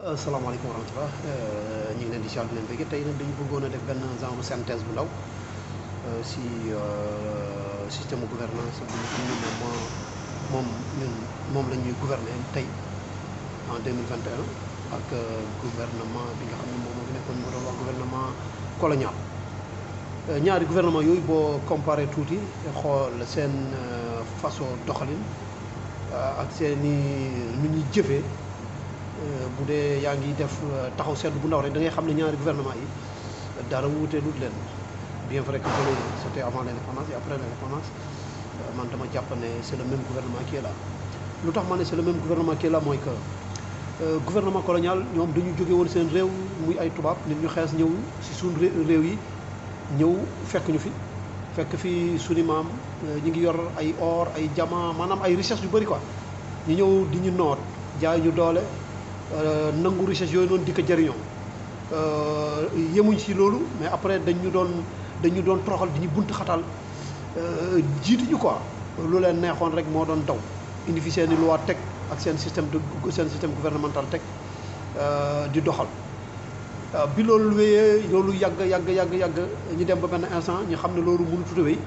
asalaamaaleykum wa rahmatulah ñu ngi leen di siyaar di leen bëgg tey nag dañu bëggoon a def benn genre synthèse bu ndaw si système de gouvernance bu ñu xam ne moom la ñuy gouverner tey en 2021 ak gouvernement bi nga xam ne moom moo fi nekkoon ñu doon wax gouvernement colonial. ñaari gouvernement yooyu boo comparé tuuti xool seen façon doxalin ak seen i nu ñuy jëfee. Bu dee yaa ngi def taxaw seetlu bu ndaw rek da ngay xam ne ñaari gouvernement yi dara wuute lut leen bien vrai que bële c'était avant l'indépendance et après l'indépendance man dama jàpp ne c'est le même gouvernement qui est là. lu tax ma ne c'est le même gouvernement qui est là mooy que gouvernement colonial ñoom dañu jóge woon seen réew muy ay tubaab nit ñu xees ñëw si suñ réew yi ñëw fekk ñu fi suñu maam ñu ngi yor ay or ay diamant maanaam ay richesse yu bëri quoi ñu ñëw di ñu noot jaay ñu doole. nangu richesse yooyu noonu di ko jëriñoo yemuñ ci loolu mais après dañu doon toroxal di ñu bunt xatal jiituñu quoi lu leen neexoon rek moo doon daw indi fi seen i loi teg ak seen système gouvernemental teg di doxal bi loolu wéyee loolu yàgg ñu dem ba benn instant ñu xam ne loolu mënut a wéy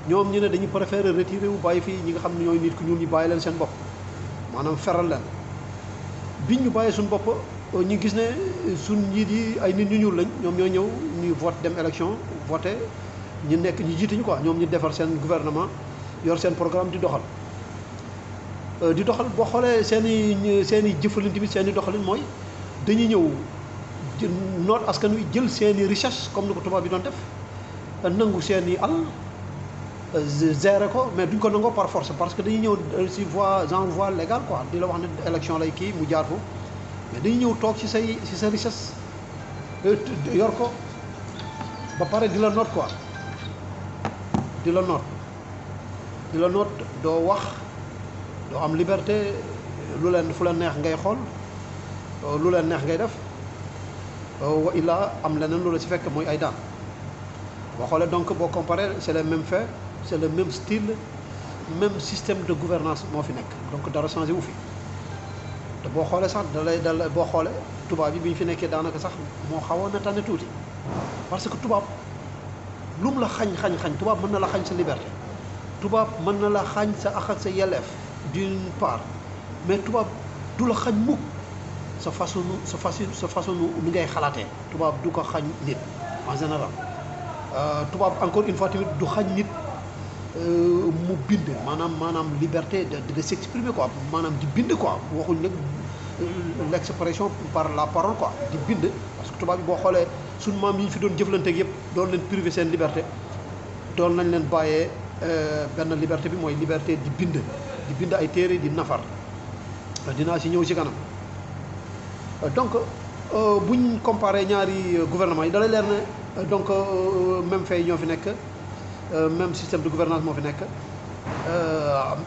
ñoom ñu ne dañu préférer retirer wu bàyyi fii ñi nga xam ne ñooy nit ku ñuul ñu bàyyi leen seen bopp maanaam feral leen biñ ñu bàyyee suñu bopp ñu gis ne suñ njiit yi ay nit ñu ñuul lañ ñoom ñoo ñëw ñu vote dem élection voté ñu nekk ñu jiite ñu quoi ñoom ñu defar seen gouvernement yor seen programme di doxal boo xoolee seen i jëfalin tamit seen i doxalin mooy dañuy ñëw noot askan wi jël seen i richesse comme ni ko tubaab bi doon def nangu seen i àll gérer ko mais duñ ko nangoo par force parce que dañuy ñëw si voie légale quoi di la wax ne élection lay kii mu jaar foofu mais dañuy ñëw toog ci sa richesse yor ko ba pare di la noot quoi di la noot doo wax doo am liberté fu leen neex ngay xool lu leen neex ngay def wa illaa am leneen lu la si fekk mooy ay daan boo xoolee donc boo comparé c'est les mêmes faits c'est le même style même système de gouvernance moo fi nekk donc dara changé wu fi te boo xoolee sax boo xoolee tubaab yi bi ñu fi nekkee daanaka sax moo xawoon na tane tuuti parce que tubaab lu mu la xañ tubaab mën na la xañ sa liberté tubaab mën na la xañ sa àq ak sa yelleef d'une part mais tubaab du la xañ mukk sa façon ni ngay xalaatee tubaab du ko xañ nit en général tubaab encore une fois tamit du xañ nit mu bind maanaam liberté de s'exprimer quoi maanaam di bind quoi waxuñ nag l'expression par la parole quoi di bind parce que tubaab bi boo xoolee suñu maam yi ñu fi doon jëflanteeg yëpp doon leen privé seen liberté doon nañ leen bàyyee benn liberté bi mooy liberté di bind ay téere di nafar dinaa si ñëw ci kanam donc buñ comparé ñaari gouvernement yi dalay leer ne donc même fait ñoo fi nekk même système de gouvernance moo fi nekk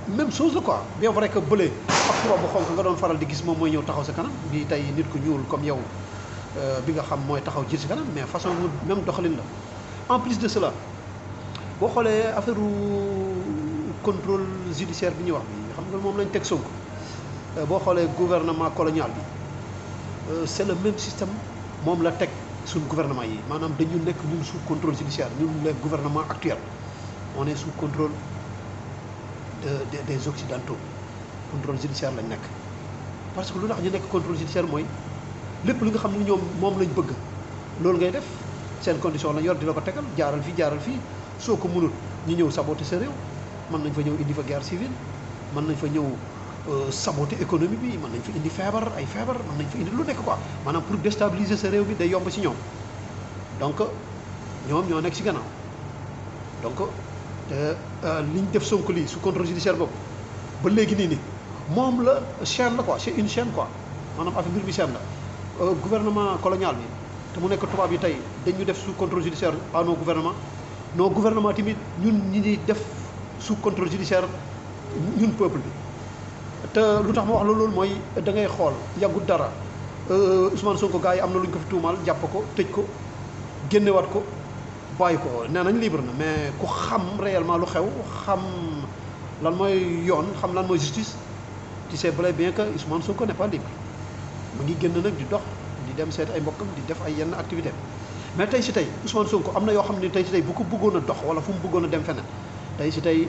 même chose la quoi bien vrai que bële ak tubaab bu xonk nga doon faral di gis moom mooy ñëw taxaw sa kanam bi tey nit ku ñuul comme yow bi nga xam mooy taxaw jiit si kanam mais façon même doxalin la en plus de cela boo xoolee affaire contrôle judiciaire bi ñuy wax bi xam nga moom lañ teg Sonko boo xoolee gouvernement colonial bi c'est le même système moom la teg suñ gouvernement yi maanaam dañu nekk ñun sous contrôle judiciaire ñun les gouvernements actuels on est sous contrôle des occidentaux contrôle judiciaire lañ nekk parce que lu tax ñu nekk contrôle judiciaire mooy lépp li nga xam ne ñoom moom lañ bëgg loolu ngay def seen condition lañ yor di la ko tegal jaaral fii soo ko mënul ñu ñëw saboter sa réew mën nañ fa ñëw indi fa guerre civile mën nañ fa ñëw saboter économie bi mën nañ fa indi feebar mën nañ fa indi lu nekk quoi maanaam pour déstabiliser sa réew bi day yomb ci ñoom donc ñoom ñoo nekk ci gannaaw donc te liñ def Sonko lii sous contrôle judiciaire boobu ba léegi nii moom la chaîne la quoi c'est une chaîne quoi maanaam affaire mbir bi chaîne la gouvernement colonial bi te mu nekk tubaab yi tey dañu def sous contrôle judiciaire à nos gouvernement tamit ñun ñi ñuy def sous contrôle judiciaire ñun peuple bi te lu tax ma wax la loolu mooy da ngay xool yàggut dara Ousmane Sonko gars yi am na lu ñu ko fi tuumaal jàpp ko tëj ko génnewaat ko bàyyi ko nee nañ libre na mais ku xam réellement lu xew xam lan mooy yoon xam lan mooy justice tu sais bel et bien que Ousmane Sonko n'est pas libre mu ngi génn nag di dox di dem seet ay mbokkam di def ay yenn activité mais tey si tey Ousmane Sonko am na yoo xam ne tey si tey bu ko bëggoon a dox wala fu mu bëggoon a dem feneen tey si tey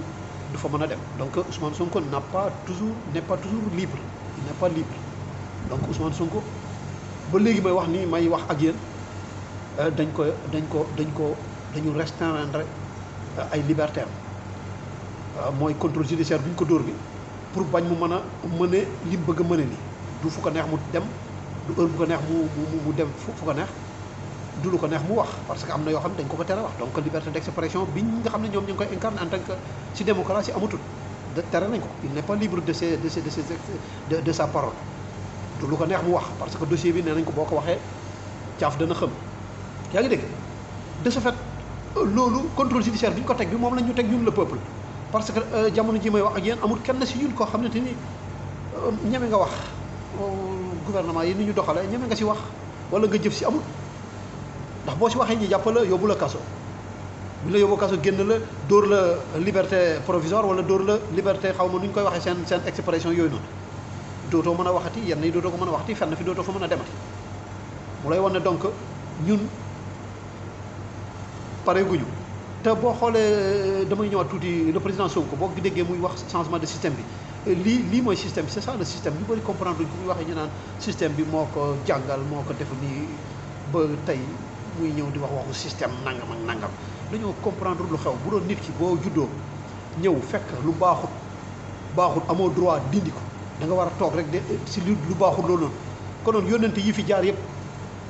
du fa mën a dem donc Ousmane Sonko n'est pas toujours libre il n'est pas libre donc Ousmane Sonko ba léegi may wax nii may wax ak yéen dañu restreindre ay liberté am mooy contrôle judiciaire bi ñu ko dóor bi pour bañ mu mën a mëne li mu bëgg a mëne ni du fu ko neex mu dem du heure bu ko neex mu dem fu ko neex du lu ko neex mu wax parce que am na yoo xam ne dañ ko tere wax donc liberté d'expression bi nga xam ne ñoom ñu ngi koy incarner en tant que ci démocratie amatul de tere nañ ko il n'est pas libre de sa parole du lu ko neex mu wax parce que dossier bi nee nañ ko boo ko waxee caaf dana xëm yaa ngi dégg de ce fait loolu contrôle judiciaire bi ñu ko teg bi moom la ñu teg ñun le peuple parce que jamono ji may wax ak yéen amul kenn si ñun koo xam ne te ni ñeme nga wax gouvernement yi ni ñu doxalee ñeme nga si wax wala nga jëf si amul ndax boo si waxee ñi jàpp la yóbbu la kaso bu la yóbbu kaso génn la dóor la liberté provisoire wala dóor la liberté xaw ma nu ñu koy waxee seen expression yooyu noonu dootoo mën a waxati yenn yi dootoo ko mën a waxati fenn fi dootoo fa mën a demati mu lay wan ne donc ñun pare guñu te boo xoolee damay ñëwaat tuuti le président Sonko boo déggee muy wax changement de système bi lii mooy système bi c'est ça le système ñu bëri comprendre duñ ko muy waxee ñu naan système bi moo ko jàngal moo ko def nii ba tey muy ñëw di wax waxu système nangam ak nangam dañoo comprendre lu xew bu doon nit ki boo juddoo ñëw fekk lu baaxul amoo droit dindi ko da nga war a toog rek de si lu baaxul loolu noonu konoon yónnante yi fi jaar yëpp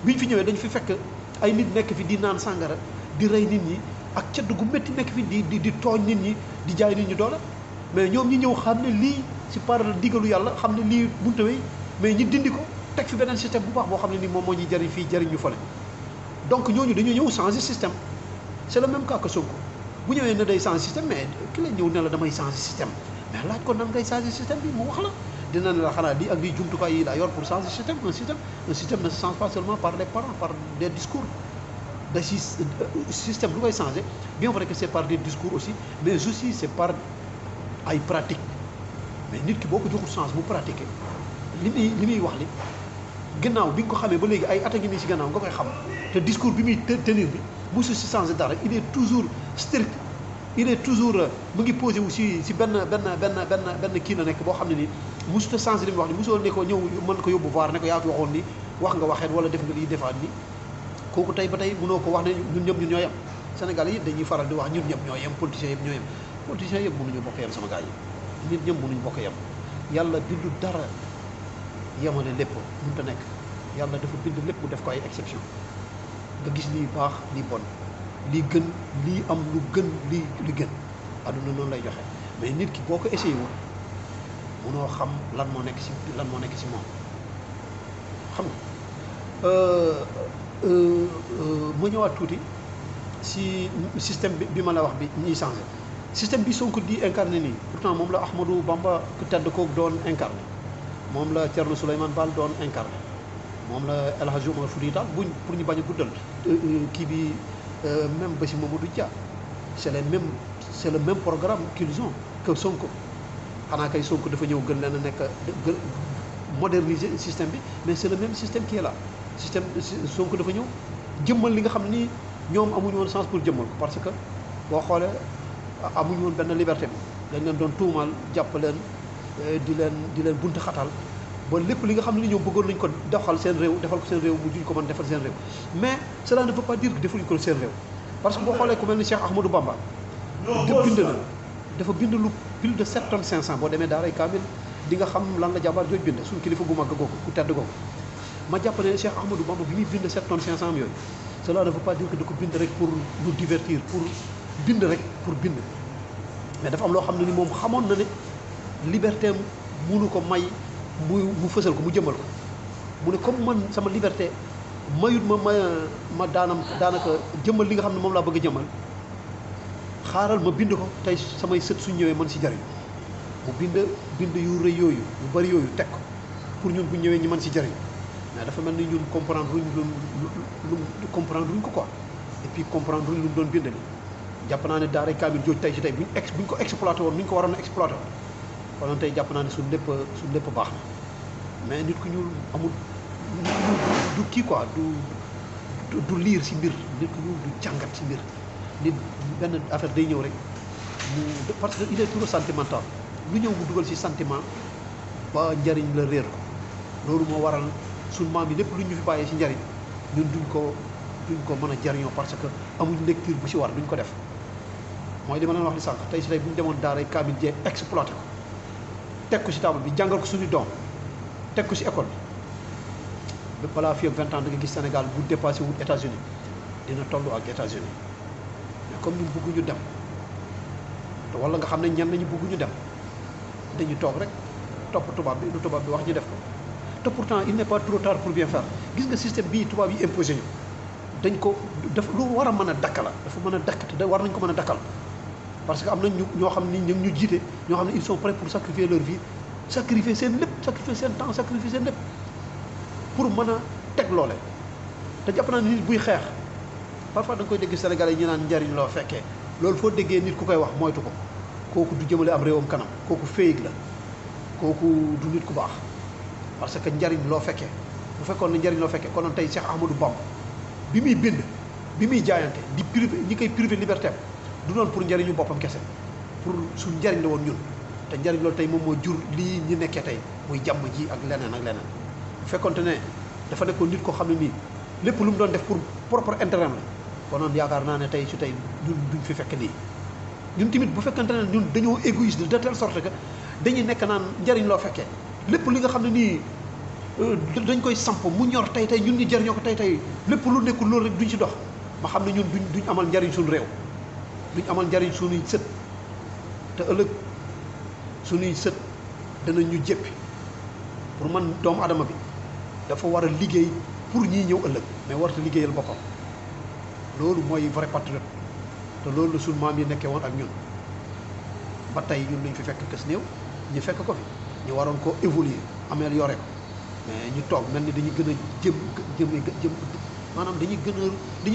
biñ fi ñëwee dañ fi fekk ay nit nekk fi di naan sàngara di rey nit ñi ak cedd gu métti nekk fi di tooñ nit ñi di jaay nit ñi doole mais ñoom ñi ñëw xam ne lii ci par digalu yàlla xam ne lii bunta wéy mais ñi dindi ko teg fi beneen système bu baax boo xam ne ni moom moo ñuy jëriñ fii jëriñ ñu fële donc ñooñu dañoo ñëw changer système c'est le même cas que Sonko bu ñëwee ne day changer système mais ki la ñëw ne la damay changer système mais laaj ko nan ngay changer système bi mu wax la dina ne la xanaa lii ak lii jumtukaay yi laa yor pour changer système un système ne se change pas seulement par les parents par des discours da si système lu koy changer bien vrai que c'est par des discours aussi mais aussi c'est par ay pratique mais nit ki boo ko joxul chance mu pratiquer li muy wax li gannaaw bi nga ko xamee ba léegi ay at a ngi nii si gannaaw nga koy xam te discours bi muy tenir bi mosu si changer dara il est toujours strict il est toujours mu ngi posé wu si benn kii la nekk boo xam ne nii mosut a changer li muy wax ni mosoo ne ko ñëw mën ko yóbbu voir ne ko yaa fi waxoon ni wax nga waxeet wala def nga lii defaat ni kooku tey ba tey mënoo ko wax ne ñun ñëpp ñun ñoo yem Sénégal yi dañuy faral di wax ñun ñëpp ñoo yem politiciens yëpp ñoo yem politiciens yëpp mënuñu bokk yem sama gars yi nit ñëpp mënuñu bokk yem yàlla bindu dara yemale lépp mënut a nekk yàlla dafa bind lépp mu def ko ay exception nga gis lii baax lii bon lii gën lii am lu gën li gën àdduna noonu lay joxe mais nit ki boo ko essayé woon mënoo xam lan moo nekk si moom xam nga ma ñëwaat tuuti si système bi ma la wax bi ñuy changé système bi Sonko di incarné nii pourtant moom la Ahmadou Bamba ku tedd koog doon incarné moom la Thierno Souleymane Baal doon incarné moom la El Hadji Omar Foutiyou Tall buñ pour ñu bañ a guddal kii bi même ba si Mamadou Dia c'est le même programme qu'ils ont que Sonko xanaa kay Sonko dafa ñëw gën leen a nekk moderniser système bi mais c'est le même système qui est là système Sonko dafa ñëw jëmmal li nga xam ni ñoom amuñu woon chance pour jëmmal ko parce que boo xoolee amuñu woon benn liberté bi dañ leen doon tuumaal jàpp leen di leen buntu xatal ba lépp li nga xam ne ñoom bëggoon nañ ko defal seen réew defal ko seen réew mu duñ ko mën defal seen réew mais cela ne veut pas dire que defuñu ko seen réew parce que boo xoolee ku mel ni Cheikh Ahmadou Bamba dafa bind lu plus de 7 tonnes 500 boo demee daaray Kaamil di nga xam lan la jàmbaar jooj bind suñu kilifa gu mag googu ku tedd googu ma jàpp ne Cheikh Ahmadou Bamba bi muy bind 7 tonnes 500 am yooyu cela ne veut pas dire que da ko bind rek pour nous divertir pour bind rek pour bind mais dafa am loo xam ne ni moom xamoon na ne liberté munu ko may mu fësal ko mu jëmmal ko mu ne comme man sama liberté mayut ma daanaka jëmmal li nga xam ne moom laa bëgg a jëmmal xaaral ma bind ko tey samay sët suñ ñëwee mën si jariñ mu bind yu rëy yooyu yu bari yooyu teg ko pour ñun bu ñëwee ñi mën si jariñ mais dafa mel ni ñun comprendre luñ ko quoi et puis comprendre luñ lu doon bind ni jàpp naa ne daara kaamil jooj tey si tey buñ ko exploité woon ni ñu ko waroon a exploité woon konoon tey jàpp naa ne suñ lépp baax na mais nit ku ñuul du kii quoi du liir si mbir nit ku ñuul du jàngat si mbir nit benn affaire day ñëw rek mu parce que il est trop sentimental lu ñëw mu dugal si sentiment ba njariñ la réer ko loolu moo waral suñ maam yi lépp lu ñu fi bàyyee si njariñ ñun duñ ko mën a jariñoo parce que amuñ lecture bu si war duñ ko def mooy li ma leen wax li sànq tey si tey bu ñu demoon daaray kaamil jee exploité ko teg ko si table bi jàngal ko suñu doom teg ko si école bi balaa fii ak 20 ans da nga gis Sénégal bu dépassé wul États-Unis dina toll ak États-Unis mais comme ñun bëgguñu dem te wala nga xam ne ñenn ñi bëgguñu dem dañu toog rek topp tubaab bi lu tubaab bi wax ñu def ko te pourtant il n'est pas trop tard pour bien faire gis nga système bii tubaab yi imposé ñu dañ ko daf lu war a mën a dakka la dafa mën a dakk te war nañ ko mën a dakkal parce que am nañ ñoo xam ni ñu ñu jiite ñoo xam ne ils sont prêts pour sacrifier leur vie sacrifier seen lépp sacrifier seen temps sacrifier seen lépp pour mën a teg loole te jàpp naa ne nit buy xeex parfois da nga koy dégg Sénégalais yi ñu naan njariñ loo fekkee loolu foo déggee nit ku koy wax moytu ko kooku du jëmale am réewam kanam kooku féyig la kooku du nit ku baax parce que njariñ loo fekkee bu fekkoon ne njariñ loo fekkee konoon tey Cheikh Ahmadou Bamba bi muy bind bi muy jaayante di privé ñi koy privé liberté du doon pour njariñu boppam kese pour suñ njariñ la woon ñun te njariñ loolu tey moom moo jur lii ñi nekkee tey muy jàmm ji ak leneen ak leneen bu fekkonte ne dafa nekkoon nit koo xam ne nii lépp lu mu doon def pour propre intérêt la konoon yaakaar naa ne tey su tey ñun duñ fi fekk lii ñun tamit bu fekkante ne ñun dañoo égoïste de telle sorte que dañuy nekk naan njariñ loo fekkee lépp li nga xam ne nii dañ koy samp mu ñor tey ñun ñu jariñoo ko tey lépp lu nekkul loolu rek duñ ci dox ma xam ne ñun duñ amal njariñ suñu réew duñ amal njariñ suñuy sët te ëllëg suñuy sët danañ ñu jéppi pour man doomu adama bi dafa war a liggéey pour ñiy ñëw ëllëg mais warta liggéeyal boppam loolu mooy vrai patriote te loolu la suñu maam yi nekkee woon ak ñun ba tey ñun lañ fi fekk kës néew ñu fekk ko fi ñu waroon ko évoluer améliorer ko mais ñu toog mel ni dañuy gën a jëm maanaam dañuy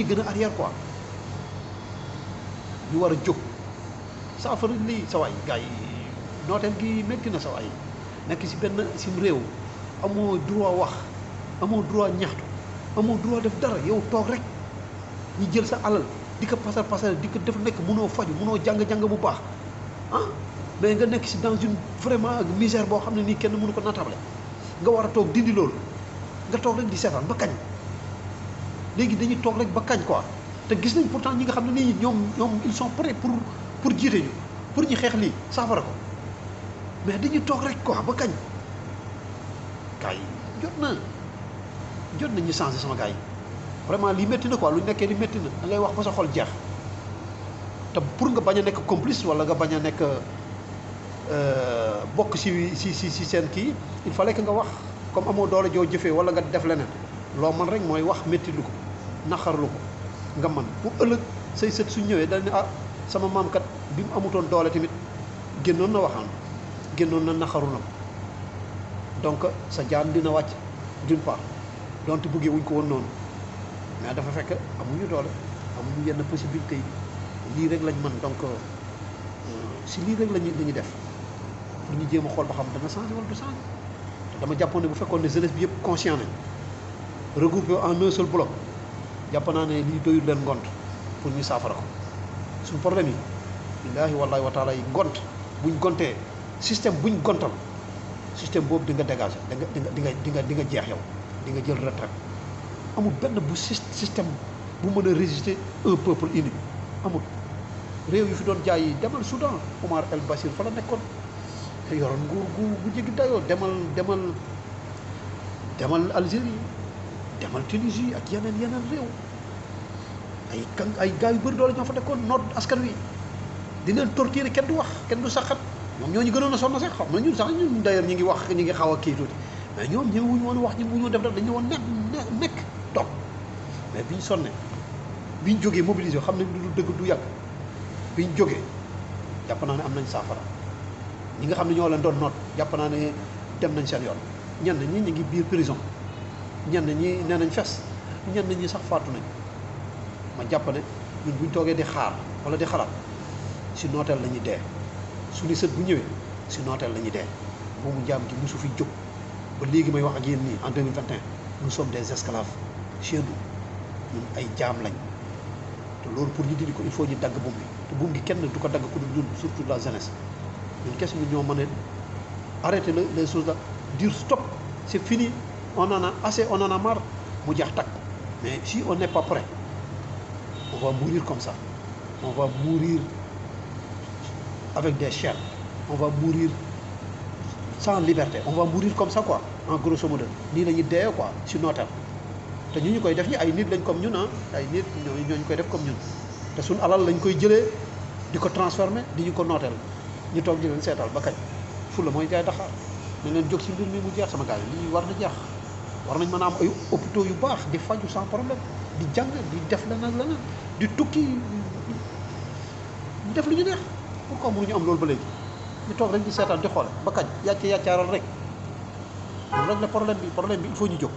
gën a arrière quoi ñu war a jóg saafara lii sa waay gars yi nooteel gi métti na sa waay nekk si benn sim réew amoo droit wax amoo droit ñaxtu amoo droit def dara yow toog rek ñu jël sa alal di ko pasar di ko def nekk mënoo faju mënoo jàng bu baax ah mais nga nekk si dans une vraiment misère boo xam ne nii kenn mënu ko natable nga war a toog dindi loolu nga toog rek di seetaan ba kañ léegi dañuy toog rek ba kañ quoi te gis nañ pourtant ñi nga xam ne nii ñoom ils sont prêts pour jiite ñu pour ñu xeex lii saafara ko mais dañuy toog rek quoi ba kañ gars yi jot na ñu changé sama gars yi vraiment lii métti na quoi lu nekkee ni métti na da ngay wax ba sa xol jeex te pour nga bañ a nekk complice wala nga bañ a nekk bokk si seen kii il fallait que nga wax comme amoo doole joo jëfee wala nga def leneen loo man rek mooy wax métti lu ko naqarlu ko nga man pour ëllëg say sët suñ ñëwee dañ ne ah sama maam kat bi mu amutoon doole tamit génnoon na waxaan génnoon na naqaru na ko donc sa jaan dina wàcc d'une part donte buggee wuñ ko woon noonu mais dafa fekk amuñu doole amuñu yenn possibilité yi lii rek lañ mën donc si lii rek lañuy def pour ñu jéem a xool ba xam dana changé wala du changé te dama jàppoon ne bu fekkoon ne jeunesse bi yëpp conscient nañ regroupé en un seul bloc jàpp naa ne lii doyul leen ngont pour ñu saafara ko suñu problème yi billaahi wallaahi wa taala yi ngont buñ gontee système buñ gontal système boobu di nga dégager di nga jeex yow di nga jël retraite amul benn bu système bu mën a résister un peuple uni amul réew yu fi doon jaay yi demal Soudan Omar El Bashir fa la nekkoon yoroon nguur gu jéggi dayoo demal Algérie demal Tunisie ak yeneen réew ay gars yu bëri doole ñoo fa nekkoon noot askan wi di leen torturer kenn du wax kenn du saxat ñoom ñoo ñu gënoon a sonn sax xam na ñun sax ñun d'ailleurs ñi ngi xaw a kii tuuti mais ñoom ñëw wuñu woon wax ñun wuñu woon def dara dañu woon nekk toog mais biñ sonne biñ jógee mobilisé xam ne du dëgg du yàgg biñ jógee jàpp naa ne am nañ saafara ñi nga xam ne ñoo leen doon noot jàpp naa ne dem nañ seen yoon ñenn ñi ñu ngi biir prison ñenn ñi nee nañ fes ñenn ñi sax faatu nañ ma jàpp ne ñun buñ toogee di xaar wala di xalaat si nooteel la ñuy dee suñu sët bu ñëwee si nooteel la ñuy dee moomu njaam gi mosu fi jóg ba léegi may wax ak yéen nii en 2021 nous sommes des esclaves chez nous ñun ay jaam lañ te loolu pour ñu dindi ko il faut ñu dagg buum bi te buum gi kenn du ko dagg ku dul ñun surtout la jeunesse ñun kese ñu ñoo mën a arrêter les choses là dire stop c'est fini on en a assez on en a marre mu jeex takk mais si on n'est pas prêt on va mourir comme ça on va mourir avec des chaînes on va mourir sans liberté on va mourir comme ça quoi en grosso modo nii la ñuy dee quoi si nooteel te ñu koy def ñi ay nit lañ comme ñun ay nit ñooñu koy def comme ñun te suñ alal lañ koy jëlee di ko transformer di ñu ko nooteel ñu toog di leen seetal ba kañ fulla mooy jaay daxaar nañ leen jóg si mbir mi mu jeex sama gars yi lii war na jeex war nañ mën a am ay hôpitaux yu baax di faju sans problème di jàng di def leneen di tukki di def lu ñu neex pourquoi mënuñu am loolu ba léegi ñu toog rek di seetaan di xoole ba kañ yàccaaral rek loolu rek la problème bi il faut ñu jóg